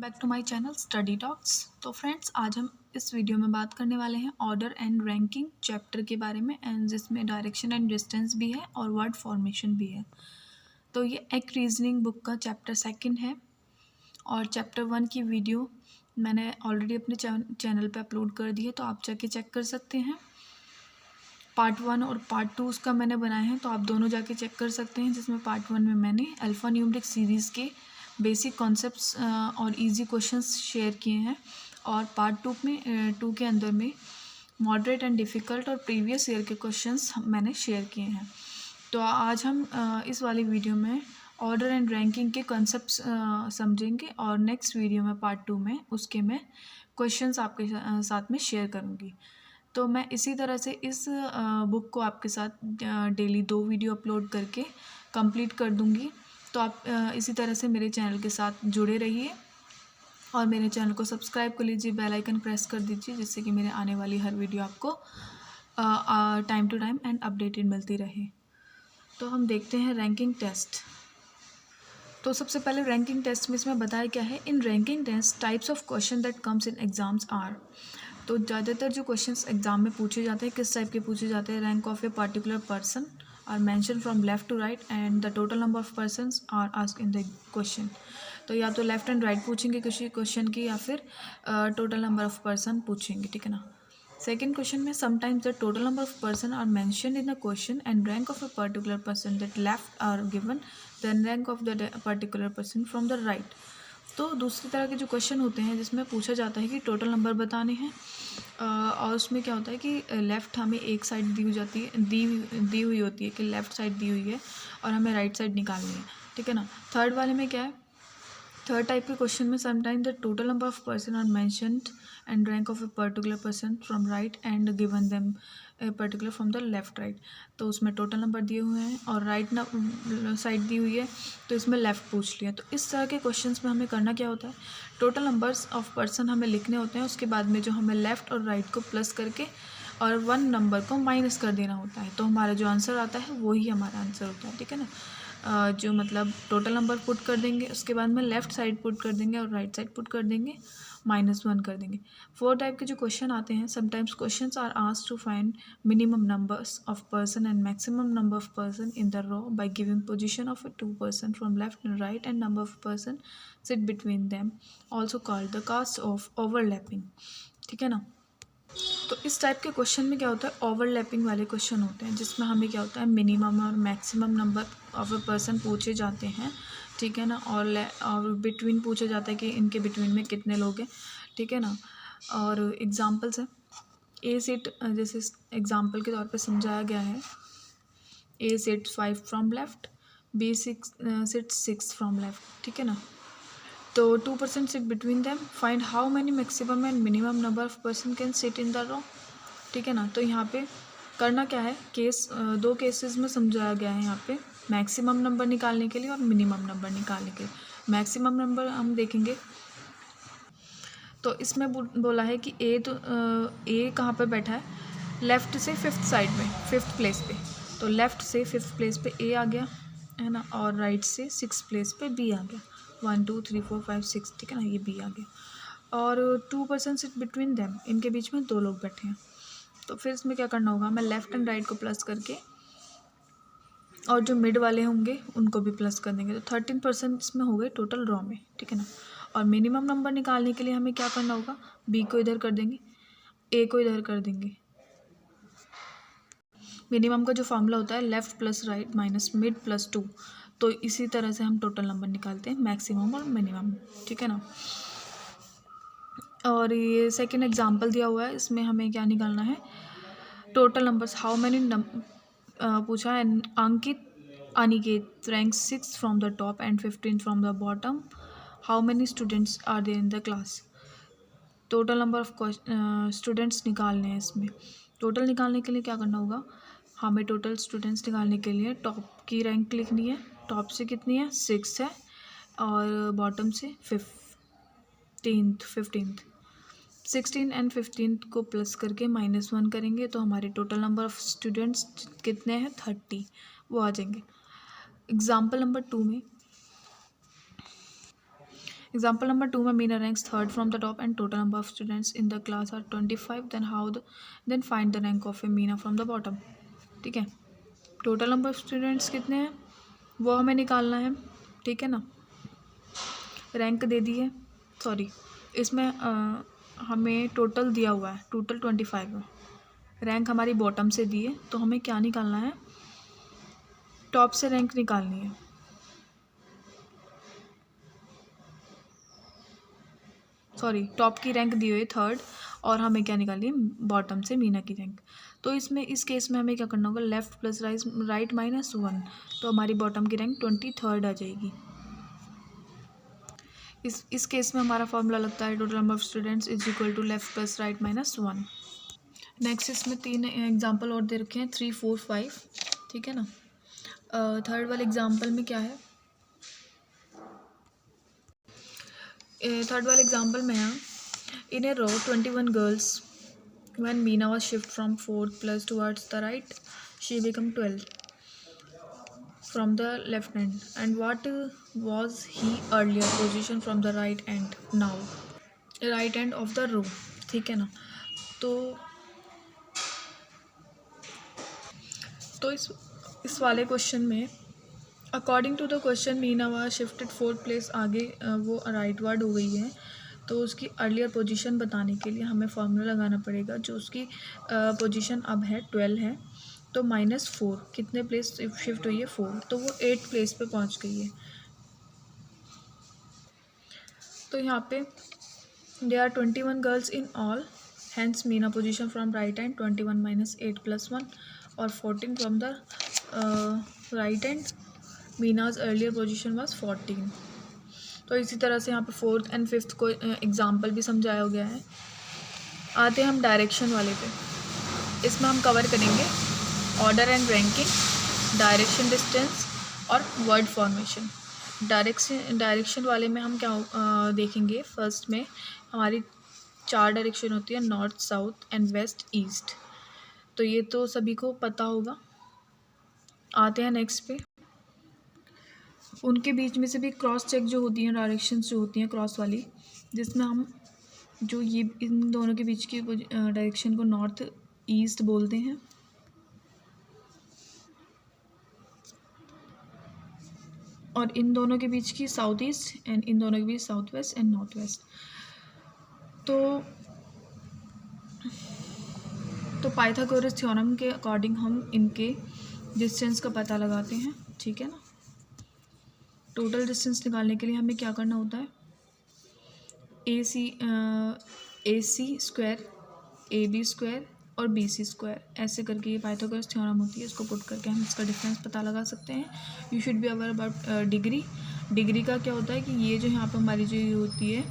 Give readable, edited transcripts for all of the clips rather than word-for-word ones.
Back to my channel study talks. तो friends, आज हम इस वीडियो में बात करने वाले हैं ऑर्डर एंड रैंकिंग चैप्टर के बारे में, एंड जिसमें डायरेक्शन एंड डिस्टेंस भी है और वर्ड फॉर्मेशन भी है। तो ये एक रीजनिंग बुक का चैप्टर सेकंड है और चैप्टर वन की वीडियो मैंने ऑलरेडी अपने चैनल पे अपलोड कर दी है, तो आप जाके चेक कर सकते हैं। पार्ट वन और पार्ट टू उसका मैंने बनाया है, तो आप दोनों जाके चेक कर सकते हैं। जिसमें पार्ट वन में मैंने अल्फ़ा न्यूमेरिक सीरीज़ के बेसिक कॉन्सेप्ट्स और इजी क्वेश्चंस शेयर किए हैं, और पार्ट टू के अंदर में मॉडरेट एंड डिफ़िकल्ट और प्रीवियस ईयर के क्वेश्चंस मैंने शेयर किए हैं। तो आज हम इस वाली वीडियो में ऑर्डर एंड रैंकिंग के कॉन्सेप्ट्स समझेंगे, और नेक्स्ट वीडियो में पार्ट टू में उसके मैं क्वेश्चंस आपके साथ में शेयर करूँगी। तो मैं इसी तरह से इस बुक को आपके साथ डेली 2 वीडियो अपलोड करके कंप्लीट कर दूँगी। तो आप इसी तरह से मेरे चैनल के साथ जुड़े रहिए और मेरे चैनल को सब्सक्राइब कर लीजिए, बेल आइकन प्रेस कर दीजिए, जिससे कि मेरे आने वाली हर वीडियो आपको time to time and updated मिलती रहे। तो हम देखते हैं रैंकिंग टेस्ट। तो सबसे पहले रैंकिंग टेस्ट में इसमें बताया क्या है। In ranking test types of question that comes in exams are. तो ज़्यादातर जो क्वेश्चंस एग्जाम में पूछे जाते हैं किस टाइप के पूछे जाते हैं। Rank of a particular person are mention from left to right and the total number of persons are asked in the question. तो या तो लेफ्ट एंड राइट पूछेंगे किसी क्वेश्चन की, या फिर टोटल नंबर ऑफ पर्सन पूछेंगे, ठीक है ना। सेकेंड क्वेश्चन में sometimes the total number of person are mention in the question and rank of a particular person that left are given then rank of the particular person from the right. तो दूसरी तरह के जो question होते हैं जिसमें पूछा जाता है कि टोटल नंबर बताने हैं, और उसमें क्या होता है कि लेफ़्ट हमें एक साइड दी हुई जाती है, दी हुई होती है कि लेफ़्ट साइड दी हुई है और हमें राइट साइड निकालनी है, ठीक है ना। थर्ड वाले में क्या है, थर्ड टाइप के क्वेश्चन में sometime the total number of person are mentioned and rank of a particular person from right and given them a particular from the left right. तो उसमें टोटल नंबर दिए हुए हैं और राइट साइड दी हुई है, तो इसमें लेफ़्ट पूछ लिया। तो इस तरह के क्वेश्चंस में हमें करना क्या होता है, टोटल नंबर्स ऑफ पर्सन हमें लिखने होते हैं, उसके बाद में जो हमें लेफ़्ट और राइट को प्लस करके और वन नंबर को माइनस कर देना होता है। तो हमारा जो आंसर आता है वही हमारा आंसर होता है, ठीक है ना। जो मतलब टोटल नंबर पुट कर देंगे, उसके बाद में लेफ़्ट साइड पुट कर देंगे और राइट साइड पुट कर देंगे, -1 कर देंगे। फोर टाइप के जो क्वेश्चन आते हैं, sometimes questions are asked to find minimum numbers of person and maximum number of person in the row by giving position of a 2 person from left and right and number of person sit between them, also called the cast of overlapping, ठीक है ना। तो इस type के question में क्या होता है, ओवरलैपिंग वाले क्वेश्चन होते हैं, जिसमें हमें क्या होता है मिनिमम और maximum number of a person पूछे जाते हैं, ठीक है ना। और बिटवीन पूछा जाता है कि इनके बिटवीन में कितने लोग हैं, ठीक है ना। और एग्जांपल्स हैं, ए सीट जैसे एग्जांपल के तौर पे समझाया गया है, A seat 5 from left, B seat 6 from left, ठीक है ना। तो 2 person sit between them, find how many maximum and minimum number of person can sit in the row, ठीक है ना। तो यहाँ पे करना क्या है, दो केसेस में समझाया गया है यहाँ पे, मैक्सिमम नंबर निकालने के लिए और मिनिमम नंबर निकालने के लिए। मैक्सिमम नंबर हम देखेंगे तो इसमें बोला है कि ए कहाँ पे बैठा है, लेफ़्ट से फिफ्थ साइड में, फिफ्थ प्लेस पे। तो लेफ़्ट से फिफ्थ प्लेस पे ए आ गया, है ना, और राइट से 6th प्लेस पे बी आ गया। 1 2 3 4 5 6, ठीक है ना, ये बी आ गया। और 2 पर्सन सिट बिटवीन देम, इनके बीच में 2 लोग बैठे हैं। तो फिर इसमें क्या करना होगा, मैं लेफ़्ट एंड राइट को प्लस करके और जो मिड वाले होंगे उनको भी प्लस कर देंगे, तो 13% इसमें हो गए टोटल रो में, ठीक है ना। और मिनिमम नंबर निकालने के लिए हमें क्या करना होगा, बी को इधर कर देंगे, ए को इधर कर देंगे। मिनिमम का जो फॉर्मूला होता है left plus right minus mid plus 2, तो इसी तरह से हम टोटल नंबर निकालते हैं, मैक्सिमम और मिनिमम, ठीक है ना। और ये सेकेंड एग्जाम्पल दिया हुआ है, इसमें हमें क्या निकालना है, टोटल नंबर्स हाउ मैनी पूछा है। Ankit Aniket rank 6 from the top and 15 from the bottom, how many students are there in the class. Total number of students निकालने हैं। इसमें टोटल निकालने के लिए क्या करना होगा, हमें टोटल स्टूडेंट्स निकालने के लिए टॉप की रैंक लिखनी है, टॉप से कितनी है 6 है, और बॉटम से 15th 16 एंड 15 को प्लस करके -1 करेंगे, तो हमारे टोटल नंबर ऑफ स्टूडेंट्स कितने हैं 30, वो आ जाएंगे। एग्जाम्पल नंबर 2 में एग्जाम्पल नंबर 2 में Meena ranks third from the top and total number of students in the class are 25, then find the rank of a Meena from the bottom. ठीक है, total number of students कितने हैं वो हमें निकालना है। ठीक है ना, रैंक दे दी है, सॉरी इसमें हमें टोटल दिया हुआ है, टोटल 25 है, रैंक हमारी बॉटम से दी है, तो हमें क्या निकालना है, टॉप से रैंक निकालनी है। सॉरी, टॉप की रैंक दी हुई है थर्ड और हमें क्या निकालनी है, बॉटम से मीना की रैंक। तो इसमें इस केस में हमें क्या करना होगा, लेफ्ट प्लस राइट -1, तो हमारी बॉटम की रैंक 23rd आ जाएगी। इस केस में हमारा फॉर्मूला लगता है total number of students is equal to left plus right -1। Next इसमें 3 एग्जाम्पल और दे रखे हैं, 3, 4, 5। ठीक है ना, थर्ड वाले एग्जाम्पल में क्या है, थर्ड वाले एग्जाम्पल में है, इन ए रो 21 girls, when Meena was shift from 4th plus towards the right, she became 12 from the left hand. And what was he earlier position from the right end now? Right end of the row. ठीक है ना, तो इस वाले question में according to the question Meena was shifted 4th place, आगे वो right word हो गई है, तो उसकी अर्लियर पोजीशन बताने के लिए हमें फार्मूला लगाना पड़ेगा। जो उसकी पोजीशन अब है 12 है, तो -4 कितने प्लेस शिफ्ट हुई है, 4, तो वो 8th प्लेस पे पहुंच गई है। तो यहाँ पे they are 21 girls in all, hence Meena position from right hand 21 - 8 + 1 और 14 from the right hand. Meena's earlier position was 14। तो इसी तरह से यहाँ पे 4th एंड 5th को एग्जाम्पल भी समझाया गया है। आते हैं हम डायरेक्शन वाले पे, इसमें हम कवर करेंगे order and ranking, direction distance और वर्ड फॉर्मेशन। डायरेक्शन वाले में हम क्या देखेंगे, फर्स्ट में हमारी 4 डायरेक्शन होती है, north, south and west, east, तो ये तो सभी को पता होगा। आते हैं नेक्स्ट पे, उनके बीच में से भी क्रॉस चेक जो होती हैं, डायरेक्शंस जो होती हैं क्रॉस वाली, जिसमें हम जो ये इन दोनों के बीच की डायरेक्शन को नॉर्थ ईस्ट बोलते हैं, और इन दोनों के बीच की साउथ ईस्ट, एंड इन दोनों के बीच south west and north west. तो पाइथागोरस थ्योरम के अकॉर्डिंग हम इनके डिस्टेंस का पता लगाते हैं। ठीक है ना, टोटल डिस्टेंस निकालने के लिए हमें क्या करना होता है, AC स्क्वायर, AB स्क्वायर और BC स्क्वायर, ऐसे करके ये पाइथागोरस थ्योरम होती है, इसको पुट करके हम इसका डिफरेंस पता लगा सकते हैं। You should be aware about degree का क्या होता है कि ये जो यहाँ पर हमारी जो ये होती है,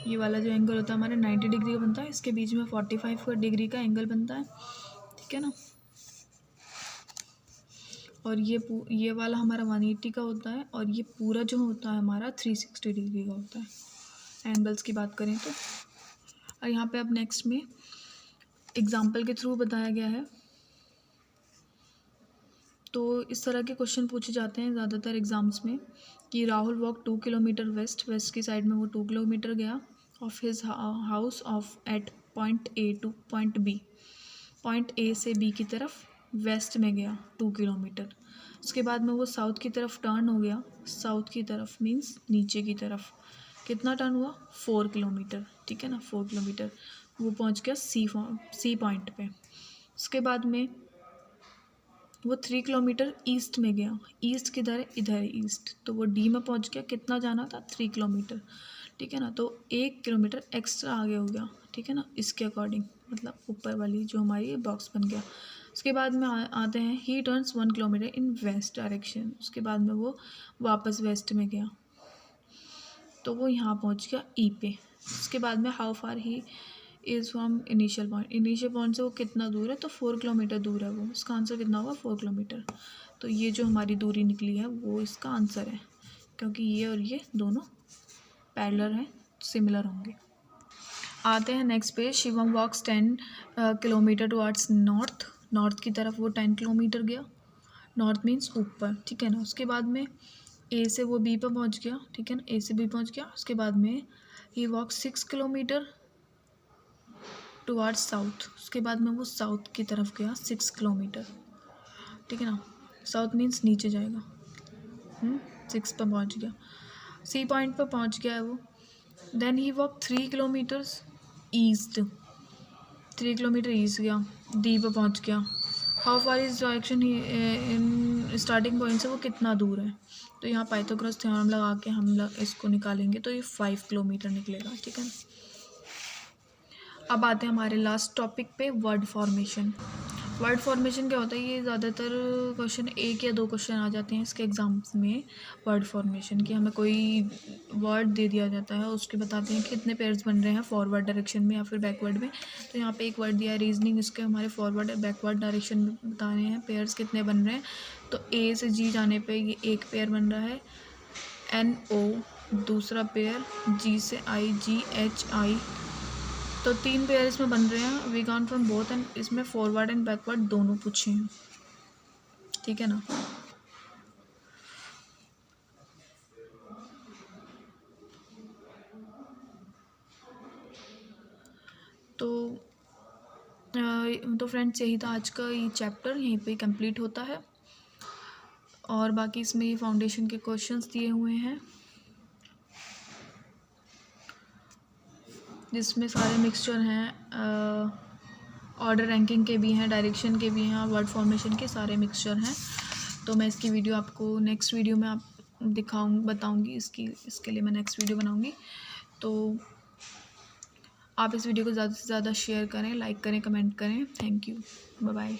ये वाला जो एंगल होता है हमारे 90 डिग्री का बनता है, इसके बीच में 45 डिग्री का एंगल बनता है। ठीक है ना, और ये वाला हमारा 180 का होता है, और ये पूरा जो होता है हमारा 360 डिग्री का होता है, एंगल्स की बात करें तो। और यहाँ पे अब नेक्स्ट में एग्जाम्पल के थ्रू बताया गया है। तो इस तरह के क्वेश्चन पूछे जाते हैं ज़्यादातर एग्ज़ाम्स में कि राहुल वॉक 2 किलोमीटर वेस्ट की साइड में वो 2 किलोमीटर गया of his house of at point A to point B, point A से B की तरफ वेस्ट में गया 2 किलोमीटर। उसके बाद में वो साउथ की तरफ टर्न हो गया, साउथ की तरफ मीन्स नीचे की तरफ, कितना टर्न हुआ, 4 किलोमीटर। ठीक है ना, 4 किलोमीटर, वो पहुंच गया सी पॉइंट पे। उसके बाद में वो 3 किलोमीटर ईस्ट में गया, ईस्ट किधर है, इधर है ईस्ट, तो वो D में पहुंच गया, कितना जाना था, 3 किलोमीटर। ठीक है ना, तो 1 किलोमीटर एक्स्ट्रा आगे हो गया। ठीक है ना, इसके अकॉर्डिंग मतलब ऊपर वाली जो हमारी बॉक्स बन गया। उसके बाद में आते हैं ही टर्न्स 1 किलोमीटर इन वेस्ट डायरेक्शन, उसके बाद में वो वापस वेस्ट में गया, तो वो यहाँ पहुँच गया E पे। उसके बाद में how far he is from initial point से वो कितना दूर है, तो 4 किलोमीटर दूर है वो, इसका आंसर कितना होगा, 4 किलोमीटर। तो ये जो हमारी दूरी निकली है वो इसका आंसर है, क्योंकि ये और ये दोनों पैरेलल हैं, सिमिलर होंगे। आते हैं नेक्स्ट पे, शिवम वॉक्स 10 किलोमीटर टुवर्ड्स नॉर्थ की तरफ वो 10 किलोमीटर गया, नॉर्थ मीन्स ऊपर। ठीक है ना, उसके बाद में ए से वो बी पर पहुंच गया, ठीक है ना, ए से बी पहुंच गया। उसके बाद में ही वॉक 6 किलोमीटर टुवार्ड्स साउथ। उसके बाद में वो साउथ की तरफ गया 6 किलोमीटर, ठीक है ना। साउथ मीन्स नीचे जाएगा। 6 पर पहुंच गया, सी पॉइंट पर पहुंच गया है वो। Then he walk 3 kilometres east, 3 kilometre east गया, डी पर पहुंच गया। How far is direction in starting point से वो कितना दूर है, तो यहाँ पाइथागोरस थ्योरम लगा के हम इसको निकालेंगे तो ये 5 किलोमीटर निकलेगा, ठीक है। अब आते हैं हमारे लास्ट टॉपिक पे, वर्ड फॉर्मेशन। वर्ड फॉर्मेशन क्या होता है, ये ज़्यादातर क्वेश्चन 1 या 2 क्वेश्चन आ जाते हैं इसके एग्ज़ाम्स में। वर्ड फॉर्मेशन की हमें कोई वर्ड दे दिया जाता है, उसके बताते हैं कि कितने पेयर्स बन रहे हैं फॉरवर्ड डायरेक्शन में या फिर बैकवर्ड में। तो यहाँ पे एक वर्ड दिया है रीजनिंग, इसके हमारे फॉरवर्ड और बैकवर्ड डायरेक्शन में बता रहे हैं पेयर्स कितने बन रहे हैं। तो ए से जी जाने पर ये एक पेयर बन रहा है, NO दूसरा पेयर, G से I GHI, तो 3 पेयर इसमें बन रहे हैं। We gone from both, and इसमें फॉरवर्ड एंड बैकवर्ड दोनों पूछे हैं, ठीक है ना। तो फ्रेंड्स यही था आज का ये चैप्टर, यहीं पे कंप्लीट होता है। और बाकी इसमें ये फाउंडेशन के क्वेश्चंस दिए हुए हैं जिसमें सारे मिक्सचर हैं, ऑर्डर रैंकिंग के भी हैं, डायरेक्शन के भी हैं, वर्ड फॉर्मेशन के सारे मिक्सचर हैं। तो मैं इसकी वीडियो आपको नेक्स्ट वीडियो में बताऊंगी, इसके लिए मैं नेक्स्ट वीडियो बनाऊंगी। तो आप इस वीडियो को ज़्यादा से ज़्यादा शेयर करें, लाइक करें, कमेंट करें। Thank you, bye bye.